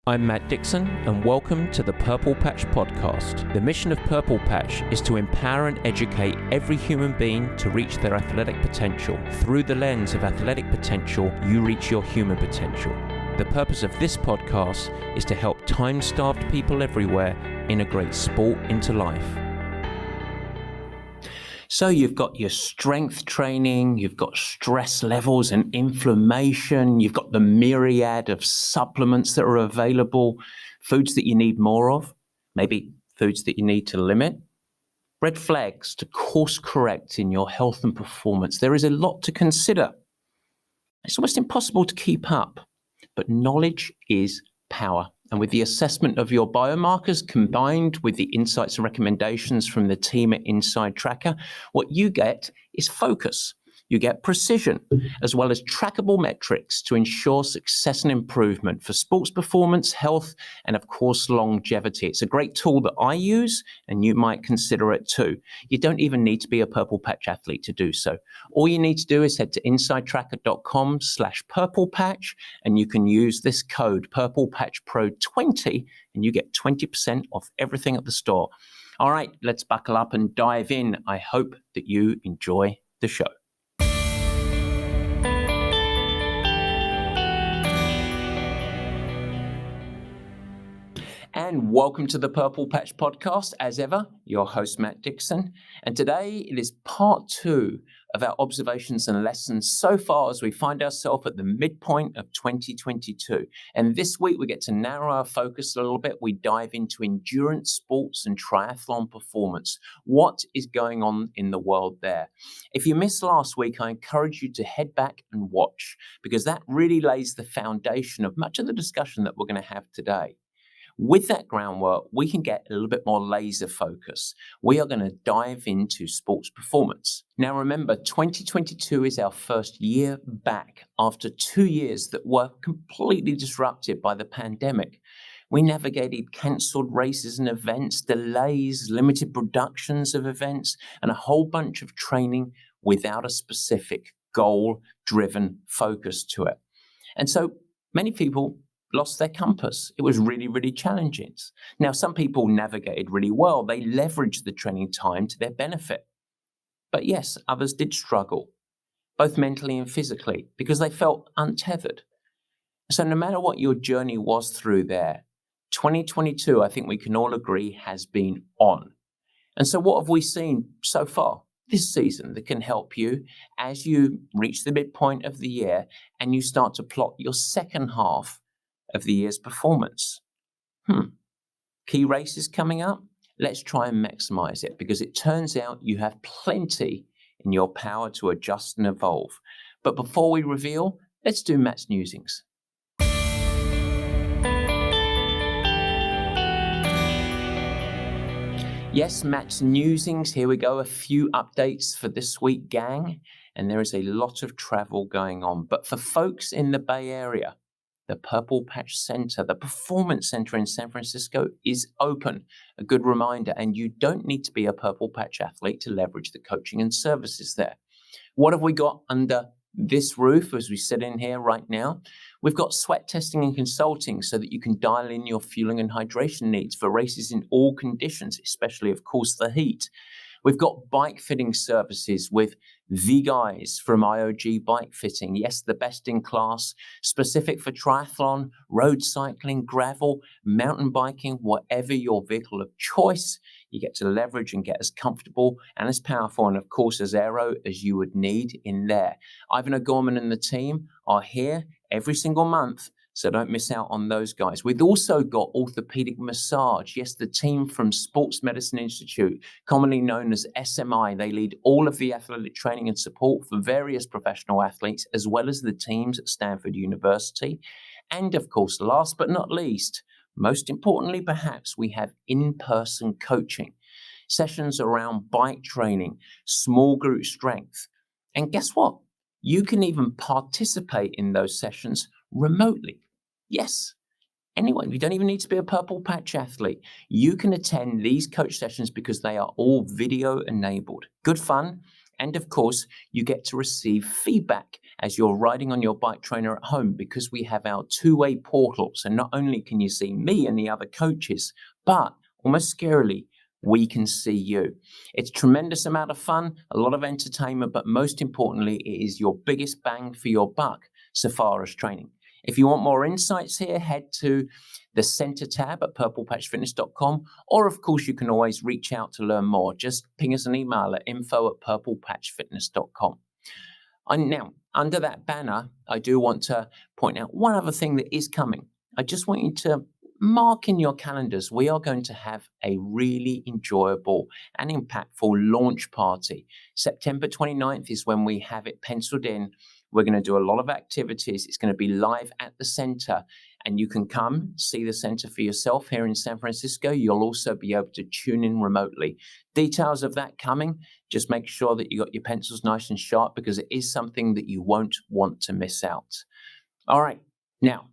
I'm Matt Dixon, and welcome to the Purple Patch Podcast. The mission of Purple Patch is to empower and educate every human being to reach their athletic potential. Through the lens of athletic potential, you reach your human potential. The purpose of this podcast is to help time-starved people everywhere integrate sport into life. So you've got your strength training, you've got stress levels and inflammation, you've got the myriad of supplements that are available, foods that you need more of, maybe foods that you need to limit, red flags to course correct in your health and performance. There is a lot to consider. It's almost impossible to keep up, but knowledge is power. And with the assessment of your biomarkers combined with the insights and recommendations from the team at Inside Tracker, what you get is focus. You get precision, as well as trackable metrics to ensure success and improvement for sports performance, health, and of course, longevity. It's a great tool that I use, and you might consider it too. You don't even need to be a Purple Patch athlete to do so. All you need to do is head to insidetracker.com/purplepatch, and you can use this code PurplePatchPro20, and you get 20% off everything at the store. All right, let's buckle up and dive in. I hope that you enjoy the show. And welcome to the Purple Patch Podcast. As ever, your host, Matt Dixon. And today it is part 2 of our observations and lessons so far as we find ourselves at the midpoint of 2022. And this week we get to narrow our focus a little bit. We dive into endurance sports and triathlon performance. What is going on in the world there? If you missed last week, I encourage you to head back and watch, because that really lays the foundation of much of the discussion that we're going to have today. With that groundwork, we can get a little bit more laser focus. We are going to dive into sports performance. Now, remember, 2022 is our first year back after 2 years that were completely disrupted by the pandemic. We navigated cancelled races and events, delays, limited productions of events, and a whole bunch of training without a specific goal-driven focus to it. And so many people lost their compass. It was really, really challenging. Now, some people navigated really well. They leveraged the training time to their benefit. But yes, others did struggle, both mentally and physically, because they felt untethered. So no matter what your journey was through there, 2022, I think we can all agree, has been on. And so what have we seen so far this season that can help you as you reach the midpoint of the year and you start to plot your second half of the year's performance? Key races coming up? Let's try and maximize it, because it turns out you have plenty in your power to adjust and evolve. But before we reveal, let's do Matt's newsings. Yes, Matt's newsings. Here we go. A few updates for this week, gang. And there is a lot of travel going on. But for folks in the Bay Area, the Purple Patch Center, the Performance Center in San Francisco, is open. A good reminder, and you don't need to be a Purple Patch athlete to leverage the coaching and services there. What have we got under this roof as we sit in here right now? We've got sweat testing and consulting so that you can dial in your fueling and hydration needs for races in all conditions, especially, of course, the heat. We've got bike fitting services with the guys from IOG Bike Fitting. Yes, the best in class, specific for triathlon, road cycling, gravel, mountain biking, whatever your vehicle of choice. You get to leverage and get as comfortable and as powerful and, of course, as aero as you would need in there. Ivan O'Gorman and the team are here every single month, so don't miss out on those guys. We've also got orthopedic massage. Yes, the team from Sports Medicine Institute, commonly known as SMI. They lead all of the athletic training and support for various professional athletes, as well as the teams at Stanford University. And of course, last but not least, most importantly perhaps, we have in-person coaching. Sessions around bike training, small group strength. And guess what? You can even participate in those sessions remotely. Yes, anyone. You don't even need to be a Purple Patch athlete. You can attend these coach sessions because they are all video enabled. Good fun. And of course, you get to receive feedback as you're riding on your bike trainer at home, because we have our two-way portals. And not only can you see me and the other coaches, but almost scarily, we can see you. It's a tremendous amount of fun, a lot of entertainment, but most importantly, it is your biggest bang for your buck so far as training. If you want more insights here, head to the center tab at purplepatchfitness.com, or of course, you can always reach out to learn more. Just ping us an email at info@purplepatchfitness.com. And now, under that banner, I do want to point out one other thing that is coming. I just want you to mark in your calendars, we are going to have a really enjoyable and impactful launch party. September 29th is when we have it penciled in. We're going to do a lot of activities. It's going to be live at the center, and you can come see the center for yourself here in San Francisco. You'll also be able to tune in remotely. Details of that coming. Just make sure that you got your pencils nice and sharp, because it is something that you won't want to miss out. All right. Now,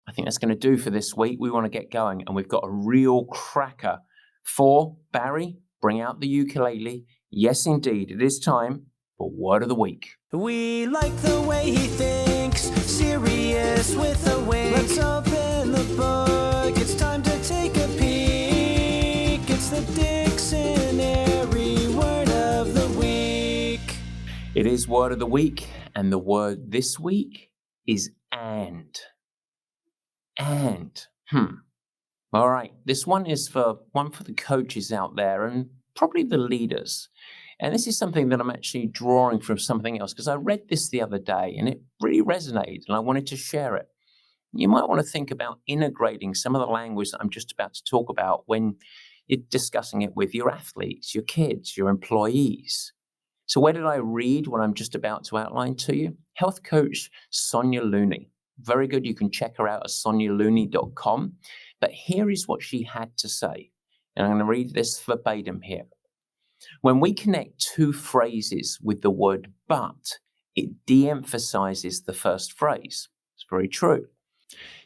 I think that's going to do for this week. We want to get going, and we've got a real cracker for Barry. Bring out the ukulele. Yes, indeed. It is time for Word of the Week. We like the way he thinks, serious with a wink. Let's open the book, it's time to take a peek. It's the dictionary word of the week. It is Word of the Week, and the word this week is and. All right, this one is for the coaches out there and probably the leaders. And this is something that I'm actually drawing from something else, because I read this the other day and it really resonated and I wanted to share it. You might want to think about integrating some of the language that I'm just about to talk about when you're discussing it with your athletes, your kids, your employees. So where did I read what I'm just about to outline to you? Health coach Sonia Looney. Very good. You can check her out at sonialooney.com. But here is what she had to say. And I'm going to read this verbatim here. When we connect two phrases with the word but, it de-emphasizes the first phrase. It's very true.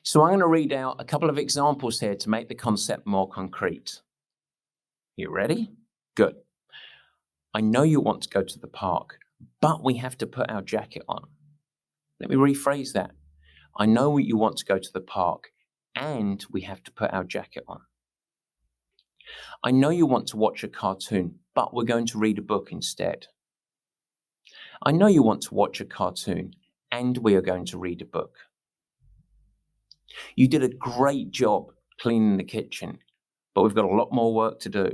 So I'm going to read out a couple of examples here to make the concept more concrete. You ready? Good. I know you want to go to the park, but we have to put our jacket on. Let me rephrase that. I know you want to go to the park, and we have to put our jacket on. I know you want to watch a cartoon, but we're going to read a book instead. I know you want to watch a cartoon, and we are going to read a book. You did a great job cleaning the kitchen, but we've got a lot more work to do.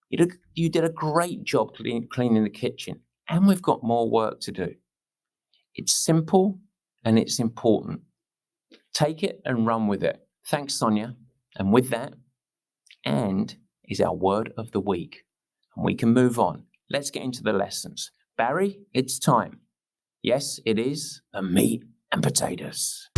You did a great job cleaning the kitchen, and we've got more work to do. It's simple and it's important. Take it and run with it. Thanks, Sonia. And with that, and is our word of the week. And we can move on. Let's get into the lessons. Barry, it's time. Yes, it is the meat and potatoes.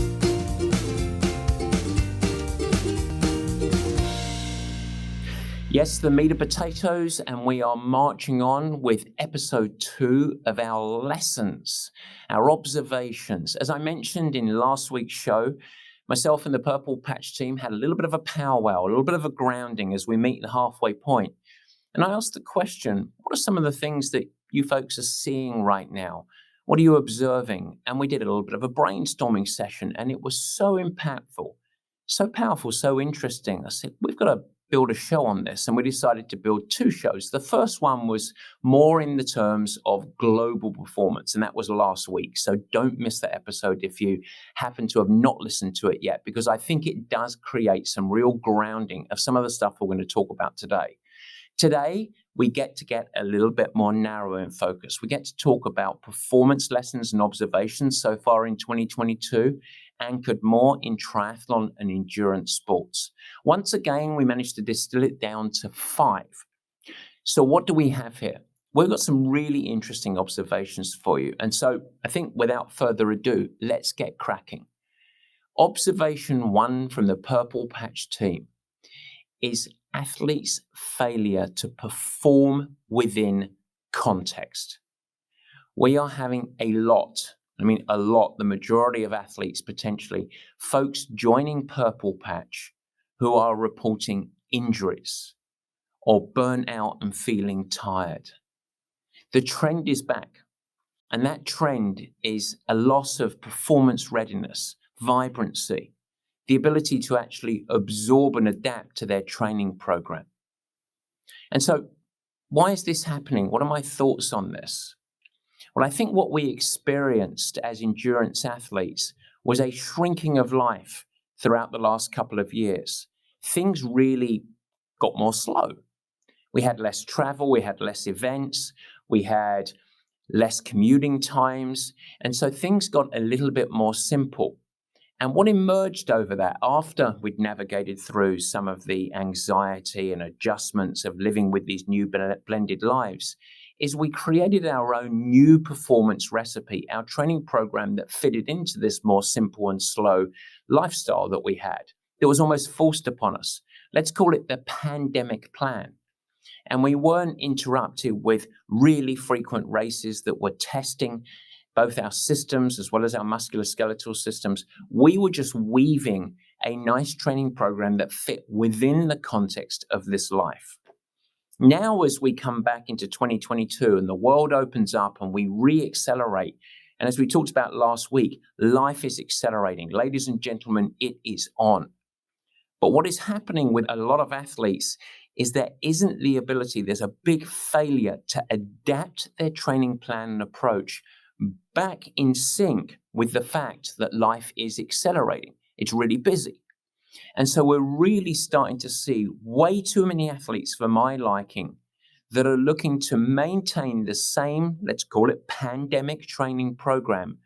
Yes, the meat and potatoes, and we are marching on with episode 2 of our lessons, our observations. As I mentioned in last week's show, myself and the Purple Patch team had a little bit of a powwow, a little bit of a grounding as we meet the halfway point. And I asked the question, what are some of the things that you folks are seeing right now? What are you observing? And we did a little bit of a brainstorming session, and it was so impactful, so powerful, so interesting. I said, we've got to build a show on this, and we decided to build 2 shows. The first one was more in the terms of global performance, and that was last week. So don't miss that episode if you happen to have not listened to it yet, because I think it does create some real grounding of some of the stuff we're going to talk about today. Today, we get a little bit more narrow in focus. We get to talk about performance lessons and observations so far in 2022, anchored more in triathlon and endurance sports. Once again, we managed to distill it down to 5. So what do we have here? We've got some really interesting observations for you. And so I think without further ado, let's get cracking. Observation 1 from the Purple Patch team is athletes' failure to perform within context. We are having a lot, the majority of athletes potentially, folks joining Purple Patch who are reporting injuries or burnout and feeling tired. The trend is back. And that trend is a loss of performance readiness, vibrancy, the ability to actually absorb and adapt to their training program. And so, why is this happening? What are my thoughts on this? Well, I think what we experienced as endurance athletes was a shrinking of life throughout the last couple of years. Things really got more slow. We had less travel, we had less events, we had less commuting times, and so things got a little bit more simple. And what emerged over that, after we'd navigated through some of the anxiety and adjustments of living with these new blended lives, is we created our own new performance recipe, our training program that fitted into this more simple and slow lifestyle that we had. It was almost forced upon us. Let's call it the pandemic plan. And we weren't interrupted with really frequent races that were testing both our systems as well as our musculoskeletal systems. We were just weaving a nice training program that fit within the context of this life. Now, as we come back into 2022 and the world opens up and we re-accelerate, and as we talked about last week, life is accelerating. Ladies and gentlemen, it is on. But what is happening with a lot of athletes is there isn't the ability, there's a big failure to adapt their training plan and approach back in sync with the fact that life is accelerating. It's really busy. And so we're really starting to see way too many athletes, for my liking, that are looking to maintain the same, let's call it pandemic training program,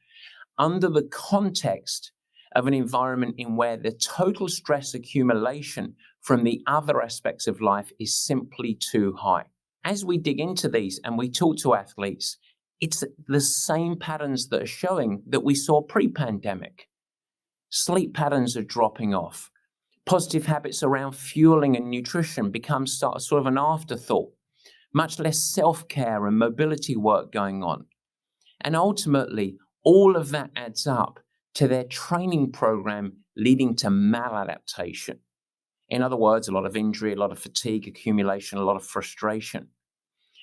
under the context of an environment in where the total stress accumulation from the other aspects of life is simply too high. As we dig into these and we talk to athletes, it's the same patterns that are showing that we saw pre-pandemic. Sleep patterns are dropping off. Positive habits around fueling and nutrition become sort of an afterthought. Much less self-care and mobility work going on. And ultimately, all of that adds up to their training program leading to maladaptation. In other words, a lot of injury, a lot of fatigue accumulation, a lot of frustration.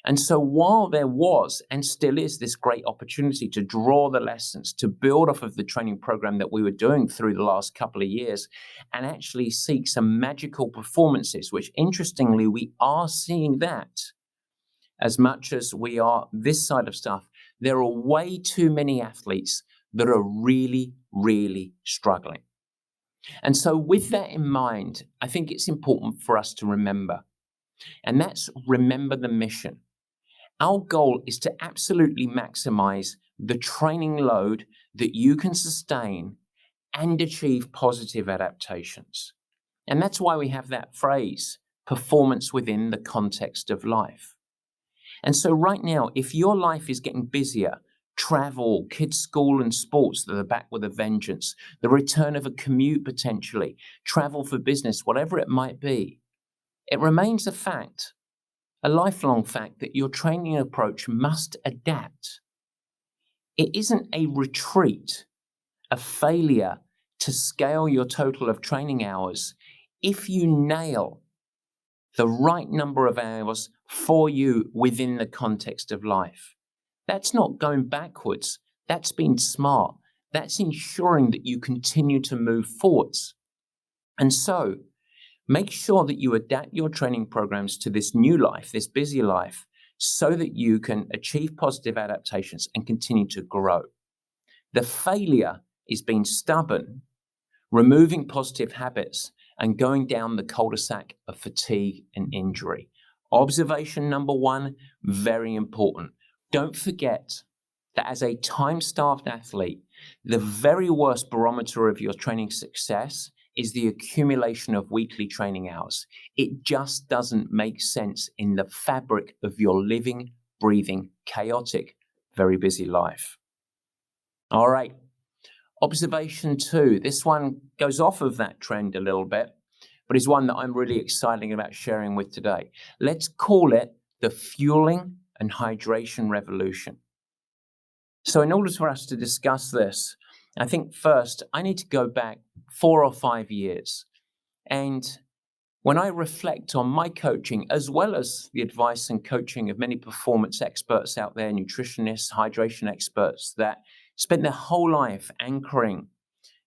And so while there was and still is this great opportunity to draw the lessons, to build off of the training program that we were doing through the last couple of years and actually seek some magical performances, which interestingly, we are seeing that as much as we are this side of stuff, there are way too many athletes that are really, really struggling. And so with that in mind, I think it's important for us to remember, and that's remember the mission. Our goal is to absolutely maximize the training load that you can sustain and achieve positive adaptations. And that's why we have that phrase, performance within the context of life. And so right now, if your life is getting busier, travel, kids' school and sports that are back with a vengeance, the return of a commute potentially, travel for business, whatever it might be, it remains a fact, a lifelong fact, that your training approach must adapt. It isn't a retreat, a failure to scale your total of training hours if you nail the right number of hours for you within the context of life. That's not going backwards. That's being smart. That's ensuring that you continue to move forwards. And so, make sure that you adapt your training programs to this new life, this busy life, so that you can achieve positive adaptations and continue to grow. The failure is being stubborn, removing positive habits, and going down the cul-de-sac of fatigue and injury. Observation number one, very important. Don't forget that as a time-starved athlete, the very worst barometer of your training success is the accumulation of weekly training hours. It just doesn't make sense in the fabric of your living, breathing, chaotic, very busy life. All right. Observation two. This one goes off of that trend a little bit, but is one that I'm really excited about sharing with today. Let's call it the fueling and hydration revolution. So in order for us to discuss this, I think first I need to go back 4 or 5 years. And When I reflect on my coaching, as well as the advice and coaching of many performance experts out there, nutritionists, hydration experts that spent their whole life anchoring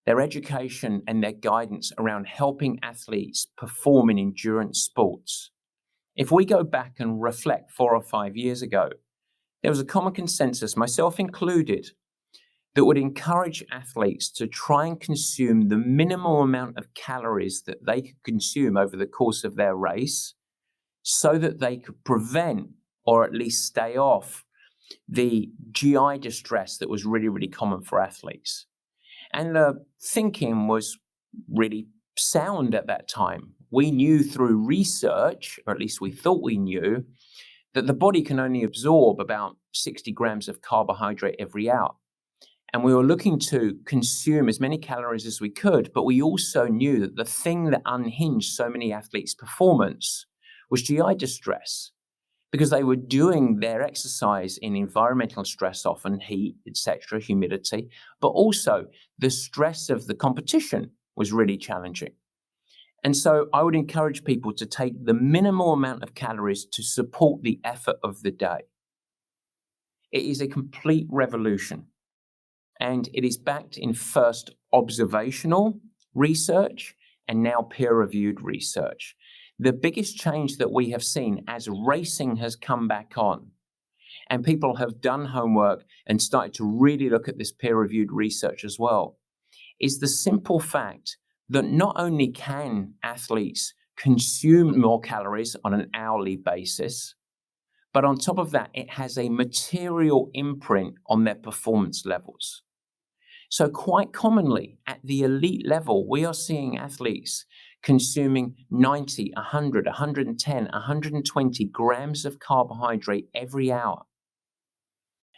their education and their guidance around helping athletes perform in endurance sports. If we go back and reflect 4 or 5 years ago, there was a common consensus, myself included, that would encourage athletes to try and consume the minimal amount of calories that they could consume over the course of their race so that they could prevent or at least stay off the GI distress that was really, really common for athletes. And the thinking was really sound at that time. We knew through research, or at least we thought we knew, that the body can only absorb about 60 grams of carbohydrate every hour. And we were looking to consume as many calories as we could, but we also knew that the thing that unhinged so many athletes' performance was GI distress, because they were doing their exercise in environmental stress, often heat, etc., humidity, but also the stress of the competition was really challenging. And so I would encourage people to take the minimal amount of calories to support the effort of the day. It is a complete revolution. And it is backed in first observational research and now peer-reviewed research. The biggest change that we have seen as racing has come back on and people have done homework and started to really look at this peer-reviewed research as well, is the simple fact that not only can athletes consume more calories on an hourly basis, but on top of that, it has a material imprint on their performance levels. So quite commonly at the elite level, we are seeing athletes consuming 90, 100, 110, 120 grams of carbohydrate every hour.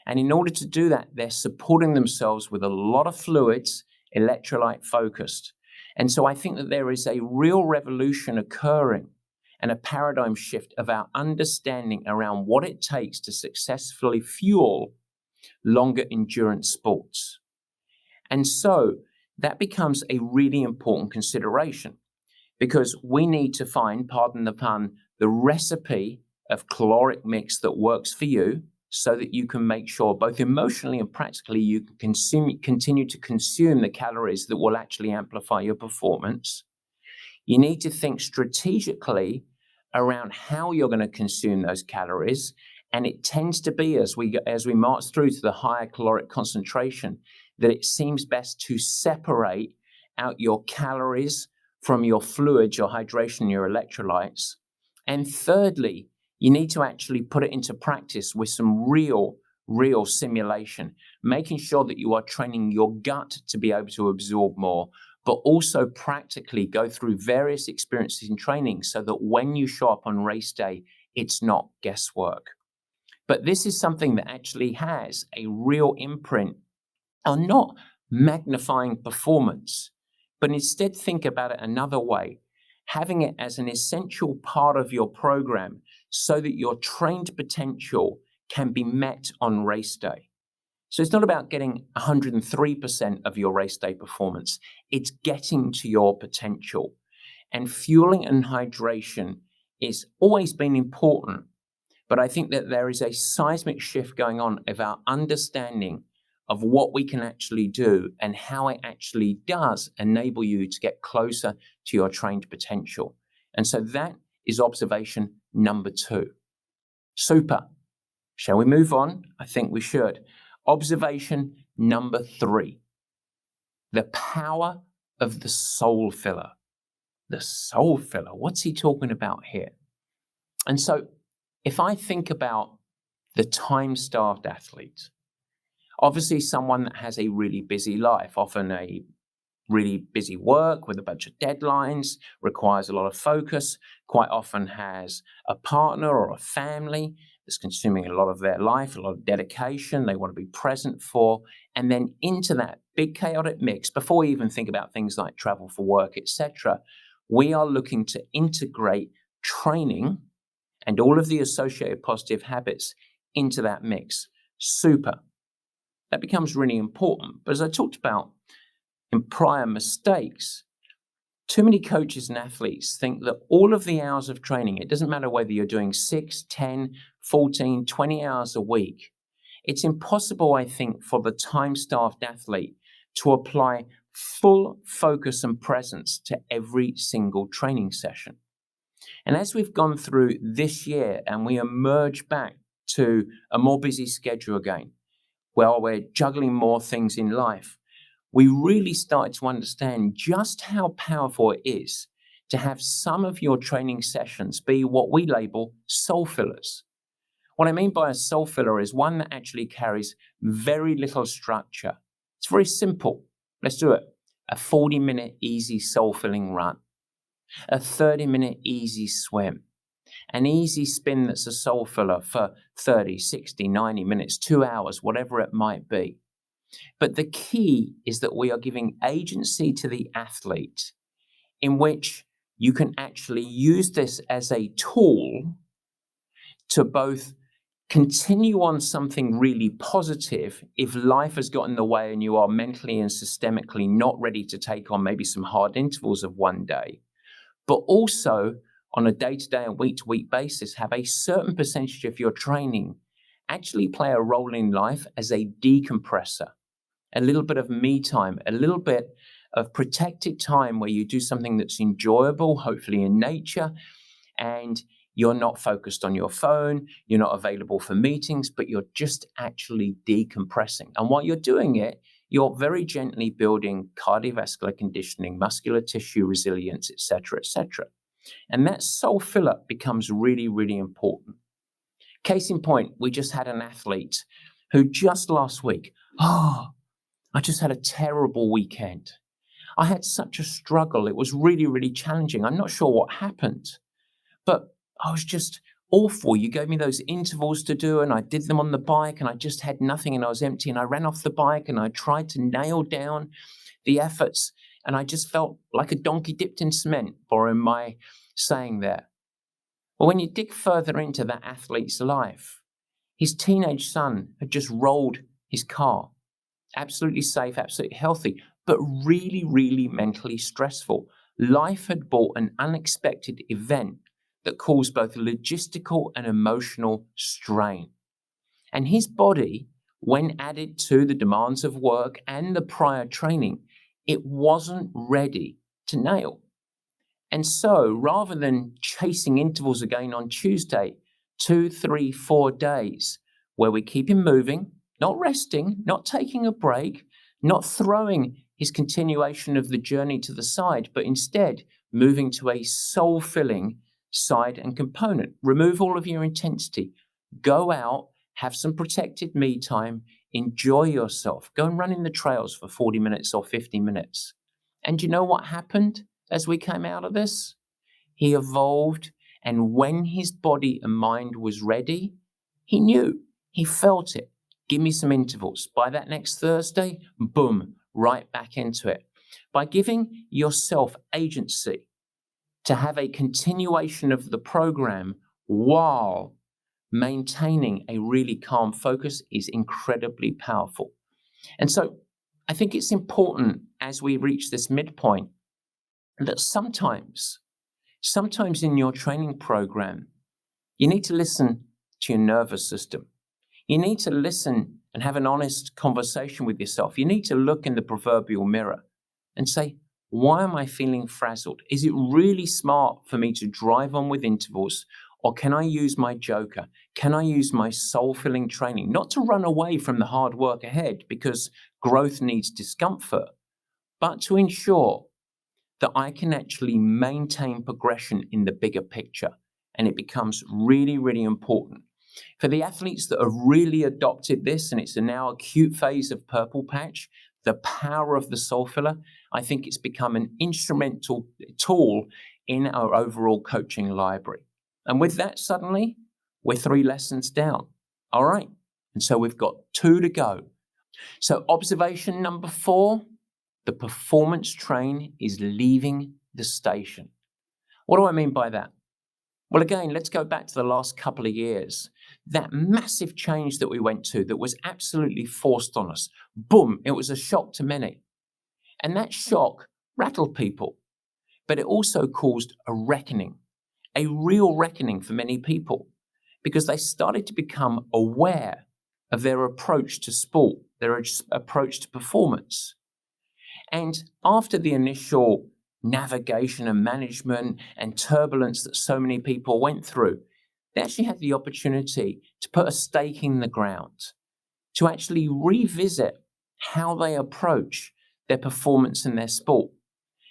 And in order to do that, they're supporting themselves with a lot of fluids, electrolyte focused. And so I think that there is a real revolution occurring and a paradigm shift of our understanding around what it takes to successfully fuel longer endurance sports. And so that becomes a really important consideration because we need to find, pardon the pun, the recipe of caloric mix that works for you so that you can make sure both emotionally and practically you can continue to consume the calories that will actually amplify your performance. You need to think strategically around how you're going to consume those calories. And it tends to be as we march through to the higher caloric concentration, that it seems best to separate out your calories from your fluids, your hydration, your electrolytes. And thirdly, you need to actually put it into practice with some real simulation, making sure that you are training your gut to be able to absorb more, but also practically go through various experiences in training so that when you show up on race day, it's not guesswork. But this is something that actually has a real imprint on not magnifying performance, but instead think about it another way, having it as an essential part of your program so that your trained potential can be met on race day. So it's not about getting 103% of your race day performance. It's getting to your potential. And fueling and hydration is always been important. But I think that there is a seismic shift going on of our understanding of what we can actually do and how it actually does enable you to get closer to your trained potential. And so that is observation number 2. Super. Shall we move on? I think we should. Observation number 3. The power of the soul filler. The soul filler. What's he talking about here? And so if I think about the time-starved athlete, obviously someone that has a really busy life, often a really busy work with a bunch of deadlines, requires a lot of focus, quite often has a partner or a family that's consuming a lot of their life, a lot of dedication they want to be present for, and then into that big chaotic mix, before we even think about things like travel for work, etc., we are looking to integrate training and all of the associated positive habits into that mix. Super. That becomes really important. But as I talked about in prior mistakes, Too many coaches and athletes think that all of the hours of training, it doesn't matter whether you're doing 6, 10, 14, 20 hours a week, it's impossible, I think, for the time-starved athlete to apply full focus and presence to every single training session. And as we've gone through this year and we emerge back to a more busy schedule again, while we're juggling more things in life, we really started to understand just how powerful it is to have some of your training sessions be what we label soul fillers. What I mean by a soul filler is one that actually carries very little structure. It's very simple. Let's do it. A 40-minute easy soul-filling run, a 30-minute easy swim, an easy spin that's a soul filler for 30, 60, 90 minutes, 2 hours, whatever it might be. But the key is that we are giving agency to the athlete in which you can actually use this as a tool to both continue on something really positive if life has got in the way and you are mentally and systemically not ready to take on maybe some hard intervals of one day, but also on a day-to-day and week-to-week basis, have a certain percentage of your training actually play a role in life as a decompressor, a little bit of me time, a little bit of protected time where you do something that's enjoyable, hopefully in nature, and you're not focused on your phone, you're not available for meetings, but you're just actually decompressing. And while you're doing it, you're very gently building cardiovascular conditioning, muscular tissue resilience, etc., etc. And that soul filler becomes really, really important. Case in point, we just had an athlete who just last week, I just had a terrible weekend. I had such a struggle. It was really, really challenging. I'm not sure what happened, but I was just awful. You gave me those intervals to do and I did them on the bike and I just had nothing and I was empty and I ran off the bike and I tried to nail down the efforts and I just felt like a donkey dipped in cement, borrowing my saying there. Well, when you dig further into that athlete's life, his teenage son had just rolled his car. Absolutely safe, absolutely healthy, but really, really mentally stressful. Life had brought an unexpected event that caused both logistical and emotional strain. And his body, when added to the demands of work and the prior training, it wasn't ready to nail. And so rather than chasing intervals again on Tuesday, 2, 3, 4 days, where we keep him moving, not resting, not taking a break, not throwing his continuation of the journey to the side, but instead moving to a soul-filling side and component. Remove all of your intensity. Go out, have some protected me time, enjoy yourself. Go and run in the trails for 40 minutes or 50 minutes. And you know what happened as we came out of this? He evolved, and when his body and mind was ready, he knew, he felt it. Give me some intervals. By that next Thursday, boom, right back into it. By giving yourself agency to have a continuation of the program while maintaining a really calm focus is incredibly powerful. And so I think it's important as we reach this midpoint that sometimes in your training program, you need to listen to your nervous system. You need to listen and have an honest conversation with yourself. You need to look in the proverbial mirror and say, why am I feeling frazzled? Is it really smart for me to drive on with intervals? Or can I use my joker? Can I use my soul-filling training? Not to run away from the hard work ahead because growth needs discomfort, but to ensure that I can actually maintain progression in the bigger picture. And it becomes really, really important. For the athletes that have really adopted this, and it's a now acute phase of purple patch, the power of the soul filler, I think it's become an instrumental tool in our overall coaching library. And with that, suddenly, we're 3 lessons down. All right. And so we've got 2 to go. So observation number 4, the performance train is leaving the station. What do I mean by that? Well, again, let's go back to the last couple of years. That massive change that we went to that was absolutely forced on us. Boom, it was a shock to many. And that shock rattled people But it also caused a reckoning, a real reckoning for many people, because they started to become aware of their approach to sport, their approach to performance. And after the initial navigation and management and turbulence that so many people went through, they actually had the opportunity to put a stake in the ground, to actually revisit how they approach their performance in their sport.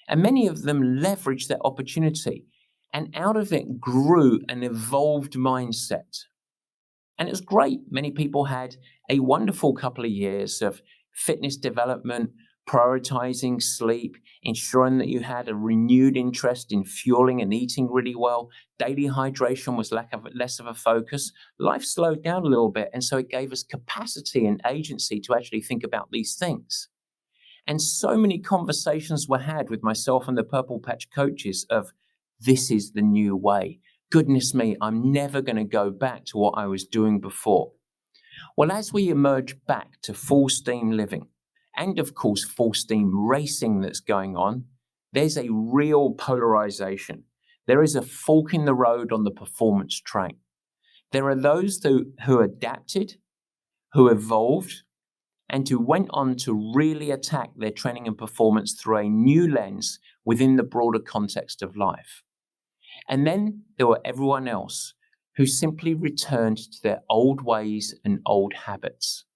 And many of them leveraged that opportunity, and out of it grew an evolved mindset. And it was great. Many people had a wonderful couple of years of fitness development, prioritizing sleep, ensuring that you had a renewed interest in fueling and eating really well. Daily hydration was less of a focus. Life slowed down a little bit, and so it gave us capacity and agency to actually think about these things. And so many conversations were had with myself and the Purple Patch coaches of, this is the new way. Goodness me, I'm never going to go back to what I was doing before. Well, as we emerge back to full steam living, and of course full steam racing that's going on, there's a real polarization. There is a fork in the road on the performance train. There are those who adapted, who evolved, and who went on to really attack their training and performance through a new lens within the broader context of life. And then there were everyone else who simply returned to their old ways and old habits.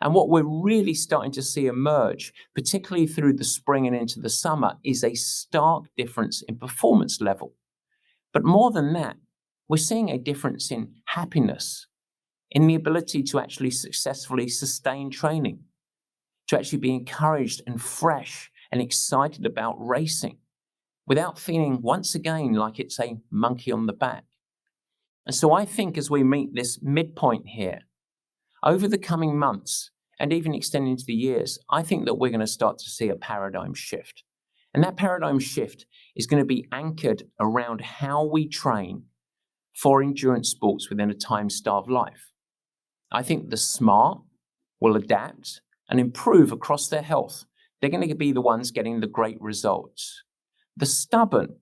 And what we're really starting to see emerge, particularly through the spring and into the summer, is a stark difference in performance level. But more than that, we're seeing a difference in happiness, in the ability to actually successfully sustain training, to actually be encouraged and fresh and excited about racing, without feeling once again like it's a monkey on the back. And so I think as we meet this midpoint here, over the coming months and even extending into the years, I think that we're going to start to see a paradigm shift. And that paradigm shift is going to be anchored around how we train for endurance sports within a time-starved life. I think the smart will adapt and improve across their health. They're going to be the ones getting the great results. The stubborn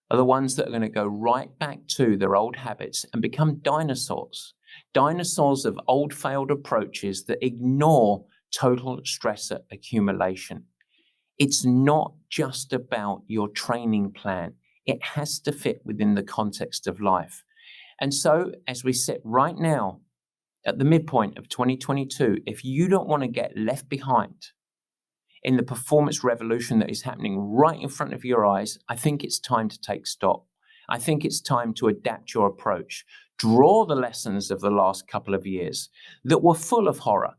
are the ones that are going to go right back to their old habits and become dinosaurs of old failed approaches that ignore total stress accumulation. It's not just about your training plan. It has to fit within the context of life. And so as we sit right now at the midpoint of 2022, if you don't want to get left behind in the performance revolution that is happening right in front of your eyes, I think it's time to take stock. I think it's time to adapt your approach. Draw the lessons of the last couple of years that were full of horror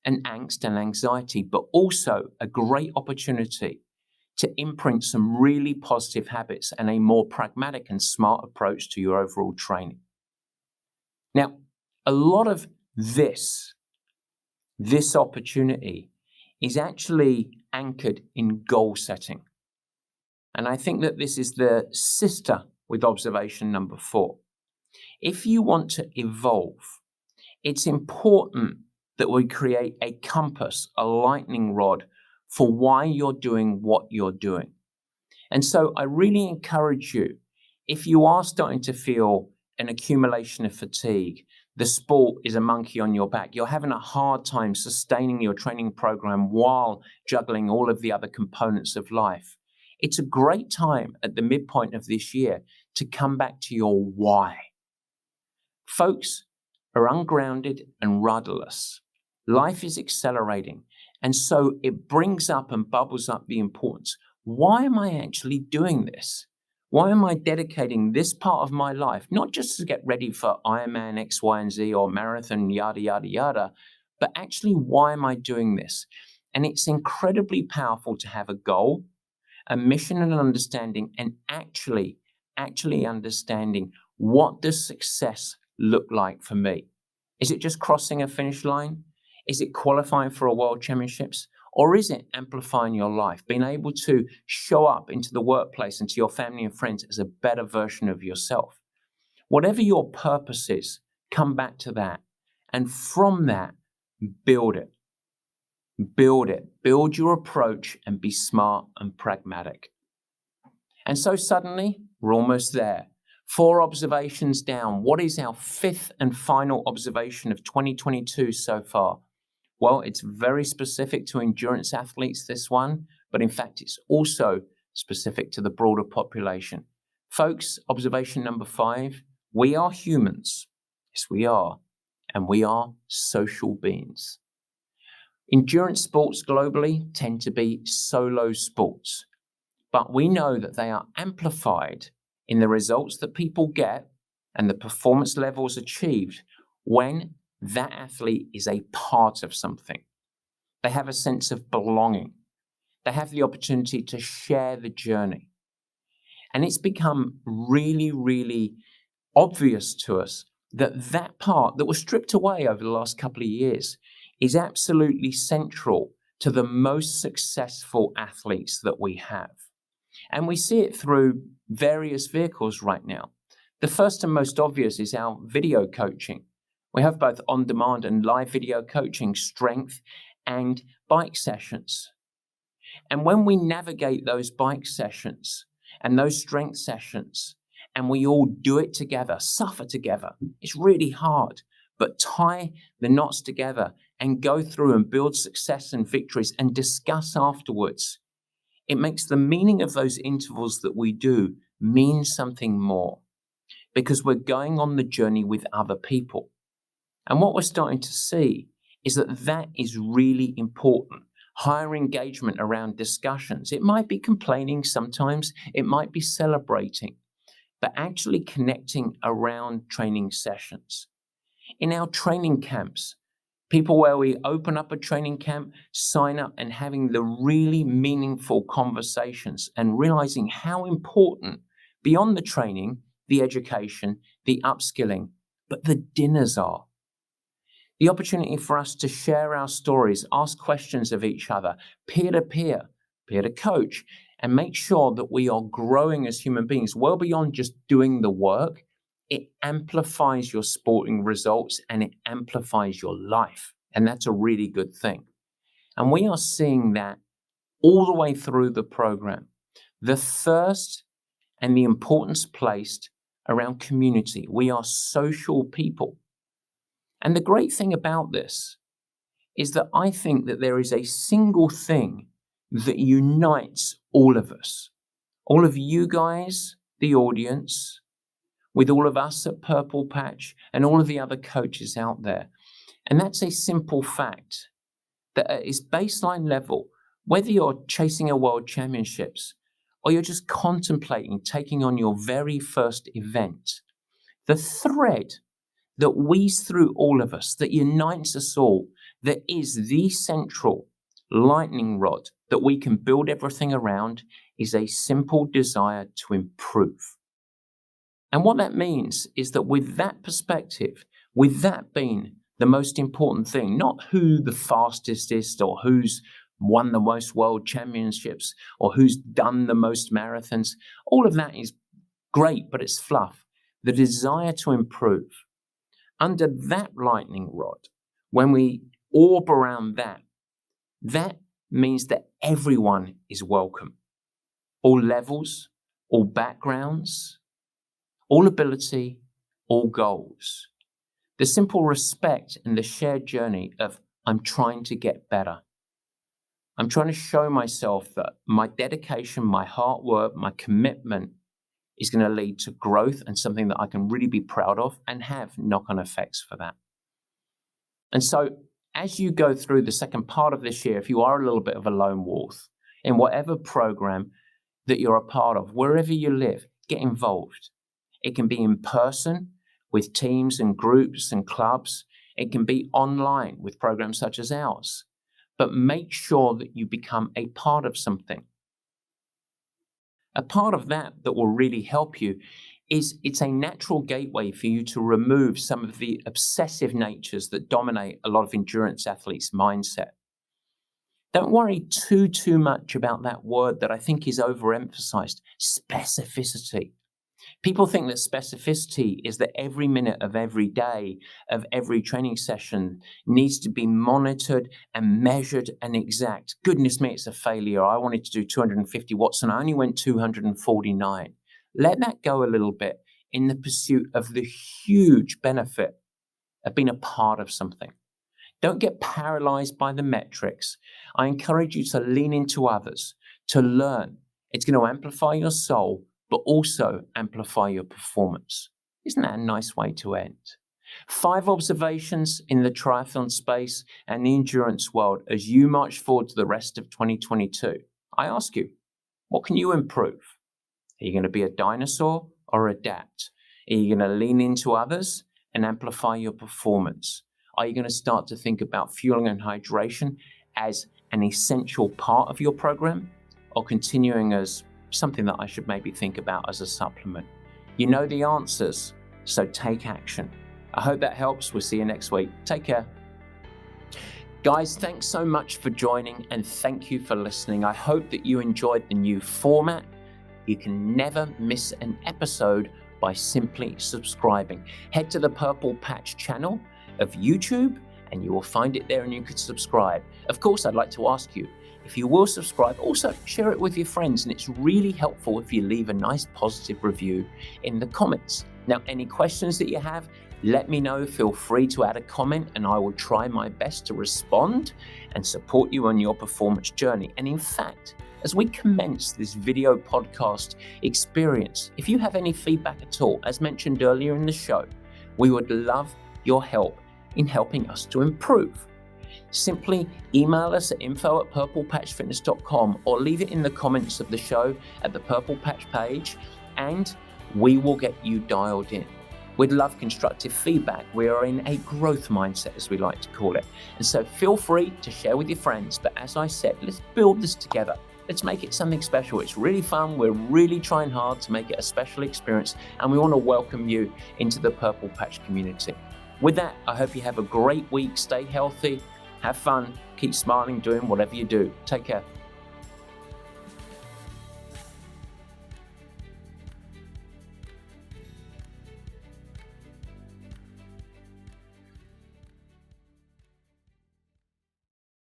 and angst and anxiety, but also a great opportunity to imprint some really positive habits and a more pragmatic and smart approach to your overall training. Now, a lot of this opportunity is actually anchored in goal setting. And I think that this is the sister with observation number 4. If you want to evolve, it's important that we create a compass, a lightning rod for why you're doing what you're doing. And so I really encourage you, if you are starting to feel an accumulation of fatigue, the sport is a monkey on your back, you're having a hard time sustaining your training program while juggling all of the other components of life, it's a great time at the midpoint of this year to come back to your why. Folks are ungrounded and rudderless. Life is accelerating, and so it brings up and bubbles up the importance. Why am I actually doing this? Why am I dedicating this part of my life, not just to get ready for Ironman X, Y, and Z or marathon, yada, yada, yada, but actually, why am I doing this? And it's incredibly powerful to have a goal, a mission and an understanding, and actually understanding, what does success look like for me? Is it just crossing a finish line? Is it qualifying for a world championships? Or is it amplifying your life, being able to show up into the workplace and to your family and friends as a better version of yourself? Whatever your purpose is, come back to that. And from that, build it. Build it. Build your approach and be smart and pragmatic. And so suddenly, we're almost there. 4 observations down. What is our 5th and final observation of 2022 so far? Well, it's very specific to endurance athletes, this one, but in fact, it's also specific to the broader population. Folks, observation number 5, we are humans. Yes, we are. And we are social beings. Endurance sports globally tend to be solo sports, but we know that they are amplified in the results that people get and the performance levels achieved when that athlete is a part of something. They have a sense of belonging. They have the opportunity to share the journey. And it's become really, really obvious to us that part that was stripped away over the last couple of years is absolutely central to the most successful athletes that we have. And we see it through various vehicles right now. The first and most obvious is our video coaching. We have both on-demand and live video coaching, strength and bike sessions. And when we navigate those bike sessions and those strength sessions, and we all do it together, suffer together, it's really hard, but tie the knots together and go through and build success and victories and discuss afterwards. It makes the meaning of those intervals that we do mean something more, because we're going on the journey with other people. And what we're starting to see is that is really important. Higher engagement around discussions. It might be complaining sometimes, it might be celebrating, but actually connecting around training sessions. In our training camps, people where we open up a training camp, sign up and having the really meaningful conversations and realizing how important, beyond the training, the education, the upskilling, but the dinners are. The opportunity for us to share our stories, ask questions of each other, peer-to-peer, peer-to-coach, and make sure that we are growing as human beings well beyond just doing the work. It amplifies your sporting results and it amplifies your life. And that's a really good thing. And we are seeing that all the way through the program. The thirst and the importance placed around community. We are social people. And the great thing about this is that I think that there is a single thing that unites all of us. All of you guys, the audience, with all of us at Purple Patch and all of the other coaches out there. And that's a simple fact that at its baseline level, whether you're chasing a world championships or you're just contemplating taking on your very first event, the thread that weaves through all of us, that unites us all, that is the central lightning rod that we can build everything around, is a simple desire to improve. And what that means is that with that perspective, with that being the most important thing, not who the fastest is or who's won the most world championships or who's done the most marathons, all of that is great, but it's fluff. The desire to improve. Under that lightning rod, when we orb around that, that means that everyone is welcome. All levels, all backgrounds, all ability, all goals. The simple respect and the shared journey of I'm trying to get better. I'm trying to show myself that my dedication, my hard work, my commitment is going to lead to growth and something that I can really be proud of and have knock-on effects for that. And so as you go through the second part of this year, if you are a little bit of a lone wolf in whatever program that you're a part of, wherever you live, get involved. It can be in person with teams and groups and clubs. It can be online with programs such as ours. But make sure that you become a part of something. A part of that will really help you is it's a natural gateway for you to remove some of the obsessive natures that dominate a lot of endurance athletes' mindset. Don't worry too much about that word that I think is overemphasized, specificity. People think that specificity is that every minute of every day, of every training session needs to be monitored and measured and exact. Goodness me, it's a failure. I wanted to do 250 watts and I only went 249. Let that go a little bit in the pursuit of the huge benefit of being a part of something. Don't get paralyzed by the metrics. I encourage you to lean into others, to learn. It's going to amplify your soul, but also amplify your performance. Isn't that a nice way to end? 5 observations in the triathlon space and the endurance world as you march forward to the rest of 2022. I ask you, what can you improve? Are you going to be a dinosaur or adapt? Are you going to lean into others and amplify your performance? Are you going to start to think about fueling and hydration as an essential part of your program, or continuing as something that I should maybe think about as a supplement? You know the answers, so take action. I hope that helps. We'll see you next week. Take care. Guys, thanks so much for joining and thank you for listening. I hope that you enjoyed the new format. You can never miss an episode by simply subscribing. Head to the Purple Patch channel of YouTube and you will find it there and you could subscribe. Of course, I'd like to ask you, if you will subscribe, also share it with your friends, and it's really helpful if you leave a nice positive review in the comments. Now, any questions that you have, let me know. Feel free to add a comment and I will try my best to respond and support you on your performance journey. And in fact, as we commence this video podcast experience, if you have any feedback at all, as mentioned earlier in the show, we would love your help in helping us to improve. Simply email us at info@purplepatchfitness.com or leave it in the comments of the show at the Purple Patch page and we will get you dialed in. We'd love constructive feedback. We are in a growth mindset, as we like to call it. And so feel free to share with your friends. But as I said, let's build this together. Let's make it something special. It's really fun. We're really trying hard to make it a special experience. And we want to welcome you into the Purple Patch community. With that, I hope you have a great week. Stay healthy. Have fun, keep smiling, doing whatever you do. Take care.